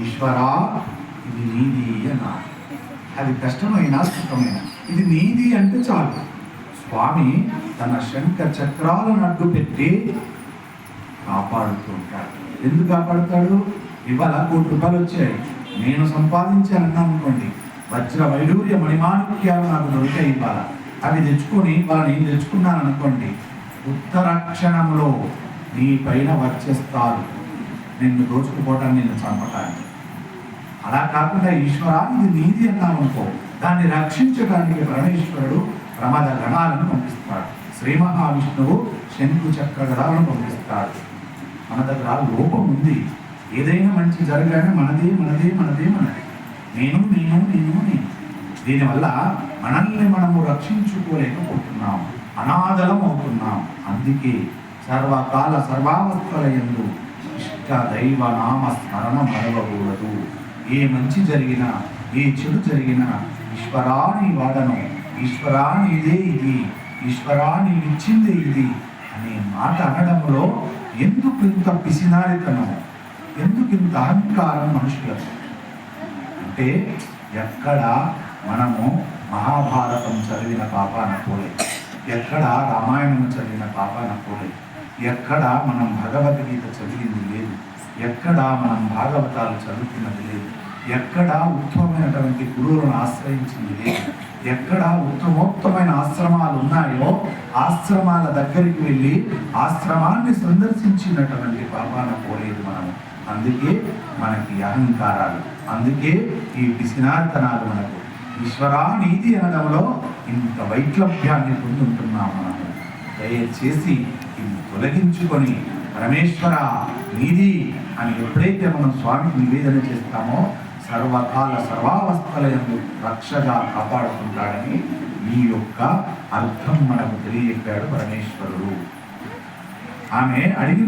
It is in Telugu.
ఈశ్వరా ఇది నీది అన్నారు. అది కష్టమైన సుఖమైన ఇది నీది అంటే చాలు. స్వామి తన శంఖ చక్రాలను అడ్డు పెట్టి కాపాడుతూ ఉంటాడు. ఎందుకు కాపాడుతాడు? ఇవాళ ₹1,00,00,000 వచ్చాయి, నేను సంపాదించానన్నా అనుకోండి, వజ్ర వైడూర్య మణిమాణిక్యాలు నాకు దొరికాయి ఇవాళ, అవి తెచ్చుకొని ఇవాళ నేను తెచ్చుకున్నాను అనుకోండి, ఉత్తరక్షణంలో నీ పైన వచ్చేస్తారు నిన్ను దోచుకుపోవటాన్ని, నిన్ను చంపటానికి. అలా కాకుండా ఈశ్వరా ఇది నీది అన్నామనుకో, దాన్ని రక్షించడానికి పరమేశ్వరుడు ప్రమాద గణాలను పంపిస్తాడు. శ్రీ మహావిష్ణువు శంకు చక్ర గణాలను పంపిస్తాడు. మన దగ్గర లోపం ఉంది. ఏదైనా మంచి జరగానే మనదే మనదే మనదే మనది, నేను నేను నేను నేను. దీనివల్ల మనల్ని మనము రక్షించుకోలేకపోతున్నాం, అనాథలం అవుతున్నాం. అందుకే సర్వకాల సర్వావస్థల యందు ఇష్ట దైవ నామ స్మరణ మరవకూడదు. ఏ మంచి జరిగినా ఏ చెడు జరిగినా ఈశ్వరాని వాడను, ఈశ్వరాని ఇదే ఇది, ఈశ్వరాని ఇచ్చింది ఇది అనే మాట అనడంలో ఎందుకు ఇంత పిసినారితనం, ఎందుకు ఇంత అహంకారం మనుషులకు? అంటే ఎక్కడ మనము మహాభారతం చదివిన పాపాన పోలే, ఎక్కడ రామాయణం చదివిన పాపాన పోలే, ఎక్కడ మనం భగవద్గీత చదివింది లేదు, ఎక్కడ మనం భాగవతాలు చదువుతున్నది లేదు, ఎక్కడ ఉత్తమమైనటువంటి గురువులను ఆశ్రయించింది లేదు, ఎక్కడ ఉత్తమోత్తమైన ఆశ్రమాలు ఉన్నాయో ఆశ్రమాల దగ్గరికి వెళ్ళి ఆశ్రమాన్ని సందర్శించినటువంటి పాపాన పోలేదు మనము. అందుకే మనకి అహంకారాలు, అందుకే ఈ పిసినార్తనాలు మనకు. ఈశ్వరా నీతి అనడంలో ఇంత వైక్లభ్యాన్ని పొందుతున్నాం మనము. దయచేసి ఇది తొలగించుకొని పరమేశ్వర నీది అని ఎప్పుడైతే మనం స్వామికి నివేదన చేస్తామో సర్వకాల సర్వావస్థల యందు రక్షగా కాపాడుకుంటాడని ఈ యొక్క అర్థం మనకు తెలియజెప్పాడు పరమేశ్వరుడు. ఆమె అడిగి